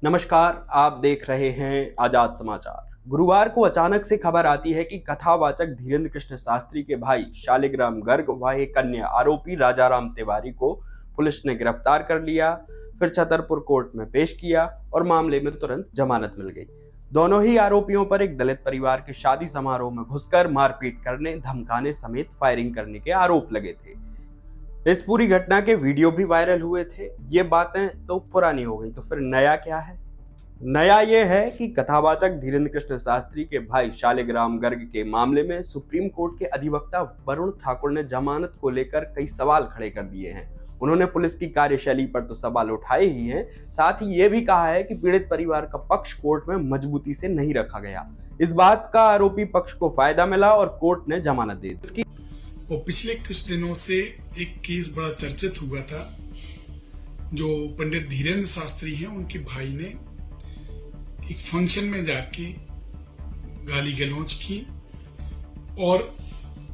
नमस्कार, आप देख रहे हैं आजाद समाचार। गुरुवार को अचानक से खबर आती है कि कथावाचक धीरेन्द्र कृष्ण शास्त्री के भाई शालिग्राम गर्ग व एक अन्य आरोपी राजाराम तिवारी को पुलिस ने गिरफ्तार कर लिया, फिर छतरपुर कोर्ट में पेश किया और मामले में तुरंत जमानत मिल गई। दोनों ही आरोपियों पर एक दलित परिवार के शादी समारोह में घुसकर मारपीट करने, धमकाने समेत फायरिंग करने के आरोप लगे थे। इस पूरी घटना के वीडियो भी वायरल हुए थे। ये बातें तो पुरानी हो गई, तो फिर नया क्या है? नया ये है कि कथावाचक धीरेन्द्र कृष्ण शास्त्री के भाई शालिग्राम गर्ग के मामले में सुप्रीम कोर्ट के अधिवक्ता वरुण ठाकुर ने जमानत को लेकर कई सवाल खड़े कर दिए हैं। उन्होंने पुलिस की कार्यशैली पर तो सवाल उठाए ही हैं, साथ ही ये भी कहा है कि पीड़ित परिवार का पक्ष कोर्ट में मजबूती से नहीं रखा गया। इस बात का आरोपी पक्ष को फायदा मिला और कोर्ट ने जमानत दे दी। वो पिछले कुछ दिनों से एक केस बड़ा चर्चित हुआ था। जो पंडित धीरेन्द्र शास्त्री हैं, उनके भाई ने एक फंक्शन में जाके गाली गलौज की और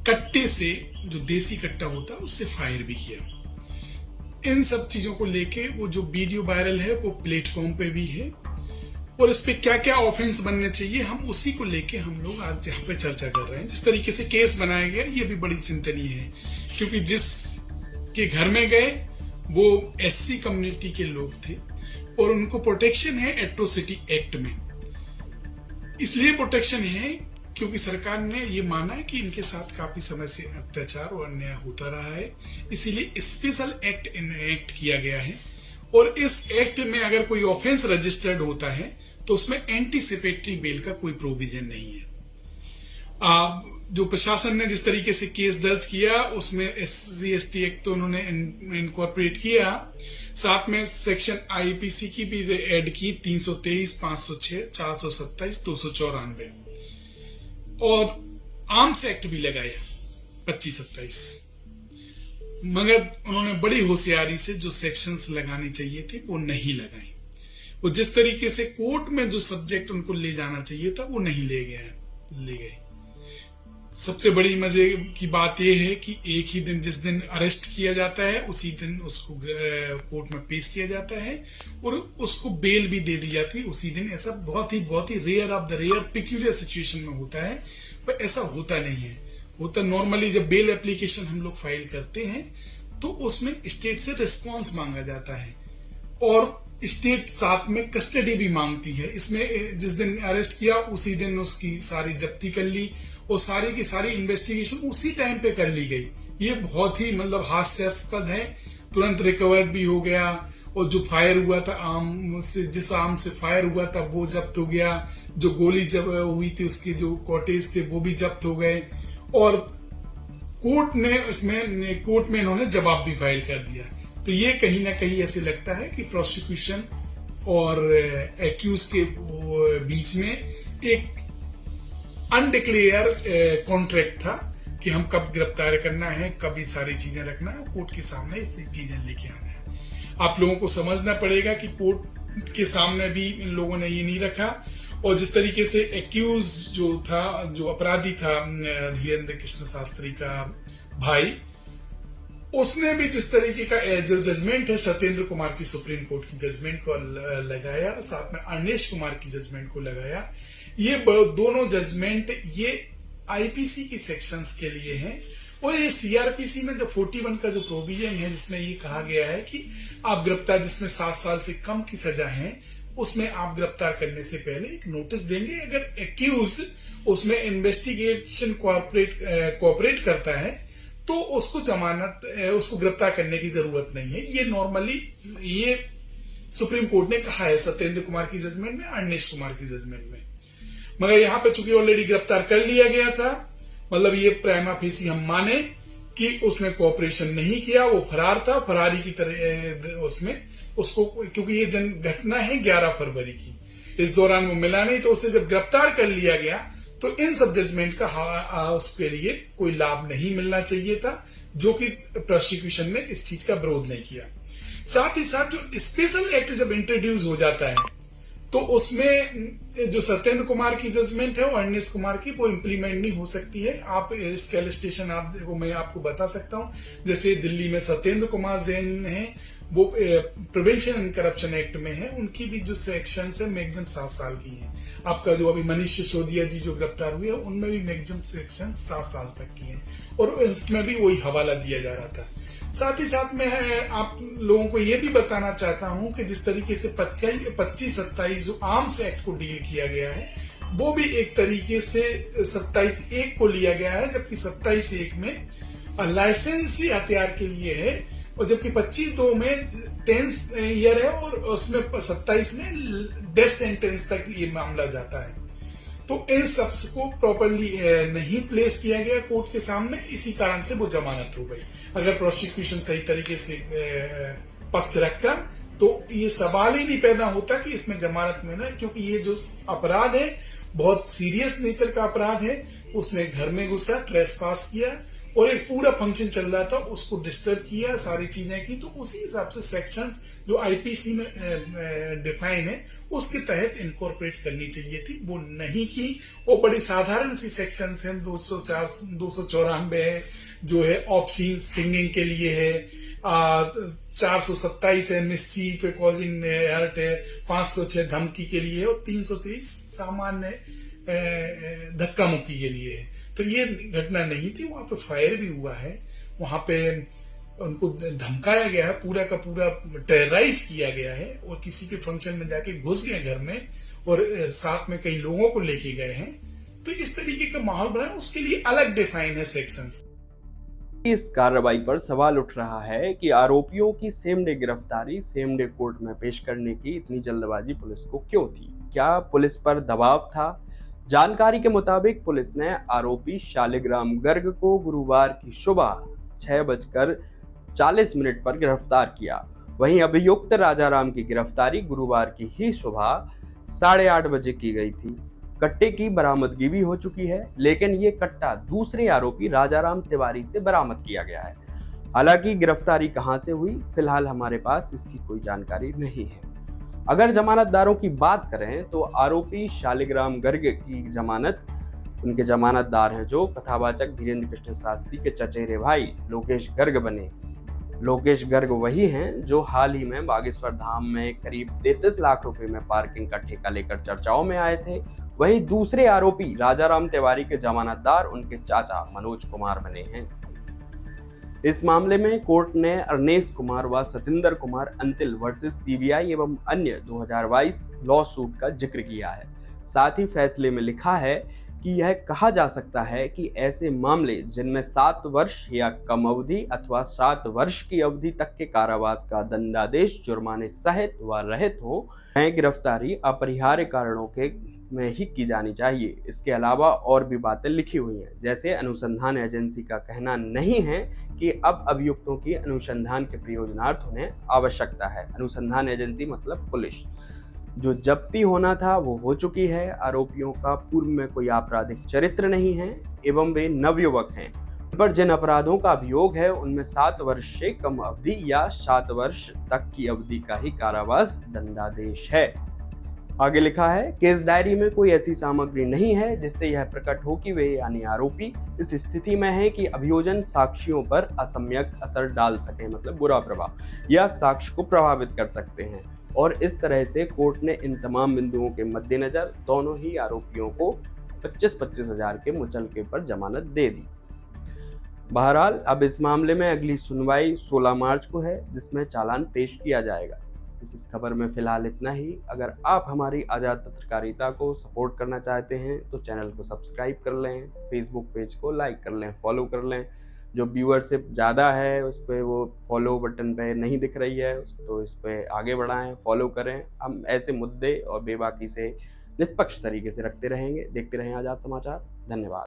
कट्टे से, जो देसी कट्टा होता है, उससे फायर भी किया। इन सब चीजों को लेके वो जो वीडियो वायरल है वो प्लेटफॉर्म पे भी है और इस पे क्या क्या ऑफेंस बनने चाहिए, हम उसी को लेके हम लोग आज यहाँ पे चर्चा कर रहे हैं। जिस तरीके से केस बनाया गया ये भी बड़ी चिंतनीय है, क्योंकि जिस के घर में गए वो एससी कम्युनिटी के लोग थे और उनको प्रोटेक्शन है एट्रोसिटी एक्ट में। इसलिए प्रोटेक्शन है क्योंकि सरकार ने ये माना है कि इनके साथ काफी समय से अत्याचार और अन्याय होता रहा है, इसीलिए स्पेशल एक्ट इनेक्ट किया गया है। और इस एक्ट में अगर कोई ऑफेंस रजिस्टर्ड होता है तो उसमें एंटीसिपेटरी बेल का कोई प्रोविजन नहीं है। जो प्रशासन ने जिस तरीके से केस दर्ज किया उसमें SC/ST एक्ट तो उन्होंने इनकॉर्पोरेट किया, साथ में सेक्शन IPC की भी ऐड की 323, 506, 427, 294 और आर्म्स एक्ट भी लगाया 2527। मगर उन्होंने बड़ी होशियारी से जो सेक्शंस लगानी चाहिए थे वो नहीं लगाई। वो जिस तरीके से कोर्ट में जो सब्जेक्ट उनको ले जाना चाहिए था वो नहीं ले गए। सबसे बड़ी मजे की बात यह है कि एक ही दिन, जिस दिन अरेस्ट किया जाता है उसी दिन उसको कोर्ट में पेश किया जाता है और उसको बेल भी दे दी जाती है उसी दिन। ऐसा बहुत ही rare of the rare peculiar situation में होता है, पर ऐसा होता नहीं है। होता नॉर्मली जब बेल एप्लीकेशन हम लोग फाइल करते हैं तो उसमें स्टेट से रिस्पांस मांगा जाता है और स्टेट साथ में कस्टडी भी मांगती है। इसमें जिस दिन अरेस्ट किया उसी दिन उसकी सारी जब्ती कर ली और सारी की सारी इन्वेस्टिगेशन उसी टाइम पे कर ली गई। ये बहुत ही हास्यास्पद है। तुरंत रिकवर भी हो गया और जो फायर हुआ था आर्म से, जिस आर्म से फायर हुआ था वो जब्त हो गया, जो गोली जब हुई थी उसके जो कॉटेज थे वो भी जब्त हो गए और कोर्ट में इन्होंने जवाब भी फाइल कर दिया। तो ये कहीं ना कहीं ऐसे लगता है कि प्रोसिक्यूशन और एक्यूज के बीच में एक अनडिक्लेयर कॉन्ट्रैक्ट था कि हम कब गिरफ्तार करना है, कब ये सारी चीजें रखना है, कोर्ट के सामने ये चीजें लेके आना है। आप लोगों को समझना पड़ेगा कि कोर्ट के सामने भी इन लोगों ने ये नहीं रखा और जिस तरीके से एक्यूज जो था, जो अपराधी था धीरेन्द्र कृष्ण शास्त्री का भाई, उसने भी जिस तरीके का जो जजमेंट है सत्येंद्र कुमार की सुप्रीम कोर्ट की जजमेंट को लगाया, साथ में अनिश कुमार की जजमेंट को लगाया। ये दोनों जजमेंट ये IPC की सेक्शंस के लिए हैं और ये CRPC में जो 41 का जो प्रोविजन है जिसमें ये कहा गया है कि आप गिरफ्तार, जिसमें 7 साल से कम की सजा है, उसमें आप गिरफ्तार करने से पहले एक नोटिस देंगे। अगर एक्यूज उसमें इन्वेस्टिगेशन कोऑपरेट करता है तो उसको उसको गिरफ्तार करने की जरूरत नहीं है। ये नॉर्मली ये सुप्रीम कोर्ट ने कहा है सत्येंद्र कुमार की जजमेंट में, अनिश कुमार की जजमेंट में। मगर यहाँ पे चूंकि ऑलरेडी गिरफ्तार कर लिया गया था, मतलब ये प्राइमा फेसी हम माने कि उसने कोऑपरेशन नहीं किया, वो फरार था, फरारी की तरह उसमें उसको, क्योंकि ये घटना है 11 फरवरी की, इस दौरान वो मिला नहीं, तो उसे जब गिरफ्तार कर लिया गया तो इन सब जजमेंट का उसके लिए कोई लाभ नहीं मिलना चाहिए था, जो कि प्रोसिक्यूशन ने इस चीज का विरोध नहीं किया। साथ ही साथ जो स्पेशल एक्ट जब इंट्रोड्यूस हो जाता है तो उसमें जो सत्येंद्र कुमार की जजमेंट है और अनिश कुमार की, वो इंप्लीमेंट नहीं हो सकती है। आप इसका इलस्ट्रेशन मैं आपको बता सकता हूं। जैसे दिल्ली में सत्येंद्र कुमार जैन है, वो प्रिवेंशन एंड करप्शन एक्ट में है, उनकी भी जो सेक्शन है मैक्सिमम 7 साल की है। आपका जो अभी मनीष सिसोदिया जी जो गिरफ्तार हुए उनमें भी मैक्सिमम सेक्शन 7 साल तक की है, और इसमें भी वही हवाला दिया जा रहा था। साथ ही साथ मैं आप लोगों को ये भी बताना चाहता हूं कि जिस तरीके से 25-27 जो आर्म्स एक्ट को डील किया गया है, वो भी एक तरीके से 27(1) को लिया गया है, जबकि 27(1) में लाइसेंसी हथियार के लिए है, और जबकि 25(2) में 10 ईयर है, और उसमें 27 में डेथ सेंटेंस तक ये मामला जाता है। तो इन सबस को प्रॉपरली नहीं प्लेस किया गया कोर्ट के सामने, इसी कारण से वो जमानत हो गई। अगर प्रोसिक्यूशन सही तरीके से पक्ष रखता तो ये सवाल ही नहीं पैदा होता कि इसमें जमानत मिले, क्योंकि ये जो अपराध है बहुत सीरियस नेचर का अपराध है। उसने घर में घुसा, ट्रेसपास किया, और एक पूरा फंक्शन चल रहा था, उसको डिस्टर्ब किया, सारी चीजें की, तो उसी हिसाब से सेक्शंस जो आईपीसी में डिफाइन है उसके तहत इनकॉर्पोरेट करनी चाहिए थी, वो नहीं की। वो बड़ी साधारण सी सेक्शंस हैं, 294 है जो है ऑब्सीन सिंगिंग के लिए है, 427 है मिसचीफ कॉजिंग हर्ट है, 506 धमकी के लिए है, और 323 सामान्य धक्का मुक्की के लिए है। तो ये घटना नहीं थी, वहां पे फायर भी हुआ है, वहां पे उनको धमकाया गया है, पूरा का पूरा टेरराइज किया गया है, और किसी के फंक्शन में जाके घुस गए घर में, और साथ में कई लोगों को लेके गए हैं। तो इस तरीके का माहौल बना, उसके लिए अलग डिफाइन है सेक्शंस। इस कार्रवाई पर सवाल उठ रहा है कि आरोपियों की सेम डे गिरफ्तारी सेम डे कोर्ट में पेश करने की इतनी जल्दबाजी पुलिस को क्यों थी? क्या पुलिस पर दबाव था? जानकारी के मुताबिक पुलिस ने आरोपी शालिग्राम गर्ग को गुरुवार की सुबह 6:40 पर गिरफ्तार किया। वहीं अभियुक्त राजाराम की गिरफ्तारी गुरुवार की ही सुबह 8:30 बजे की गई थी। कट्टे की बरामदगी भी हो चुकी है, लेकिन ये कट्टा दूसरे आरोपी राजाराम तिवारी से बरामद किया गया है। हालांकि गिरफ्तारी कहां से हुई, फिलहाल हमारे पास इसकी कोई जानकारी नहीं है। अगर जमानतदारों की बात करें तो आरोपी शालिग्राम गर्ग की जमानत, उनके जमानतदार हैं जो कथावाचक धीरेन्द्र कृष्ण शास्त्री के चचेरे भाई लोकेश गर्ग बने। लोकेश गर्ग वही हैं जो हाल ही में बागेश्वर धाम में करीब 33 लाख रुपए में पार्किंग का ठेका लेकर चर्चाओं में आए थे। वहीं दूसरे आरोपी राजाराम तिवारी के जमानतदार उनके चाचा मनोज कुमार बने हैं। इस मामले में कोर्ट ने अरनेश कुमार व सतिंदर कुमार अंतिल वर्सेस सीबीआई एवं अन्य 2022 लॉ सूट का जिक्र किया है। साथ ही फैसले में लिखा है कि यह कहा जा सकता है कि ऐसे मामले जिनमें 7 वर्ष या कम अवधि अथवा 7 वर्ष की अवधि तक के कारावास का दंडादेश जुर्माने सहित व रहित हो, गिरफ्तारी अपरिहार्य कारणों के में ही की जानी चाहिए। इसके अलावा और भी बातें लिखी हुई हैं, जैसे अनुसंधान एजेंसी का कहना नहीं है कि अब अभियुक्तों की अनुसंधान के प्रयोजनार्थ उन्हें आवश्यकता है। अनुसंधान एजेंसी मतलब पुलिस। जो जब्ती होना था वो हो चुकी है। आरोपियों का पूर्व में कोई आपराधिक चरित्र नहीं है एवं वे नवयुवक हैं। पर जिन अपराधों का अभियोग है उनमें 7 वर्ष से कम अवधि या 7 वर्ष तक की अवधि का ही कारावास दंडादेश है। आगे लिखा है, केस डायरी में कोई ऐसी सामग्री नहीं है जिससे यह प्रकट हो कि वे यानी आरोपी इस स्थिति में है कि अभियोजन साक्षियों पर असम्यक असर डाल सके, मतलब बुरा प्रभाव, या साक्ष्य को प्रभावित कर सकते हैं। और इस तरह से कोर्ट ने इन तमाम बिंदुओं के मद्देनजर दोनों ही आरोपियों को 25-25 हजार के मुचलके पर जमानत दे दी। बहरहाल अब इस मामले में अगली सुनवाई 16 मार्च को है, जिसमें चालान पेश किया जाएगा। इस खबर में फिलहाल इतना ही। अगर आप हमारी आज़ाद पत्रकारिता को सपोर्ट करना चाहते हैं तो चैनल को सब्सक्राइब कर लें, फेसबुक पेज को लाइक कर लें, फॉलो कर लें। जो व्यूअरशिप ज़्यादा है उस पर वो फॉलो बटन पे नहीं दिख रही है, तो इस पर आगे बढ़ाएं, फॉलो करें। हम ऐसे मुद्दे और बेबाकी से निष्पक्ष तरीके से रखते रहेंगे। देखते रहें आज़ाद समाचार। धन्यवाद।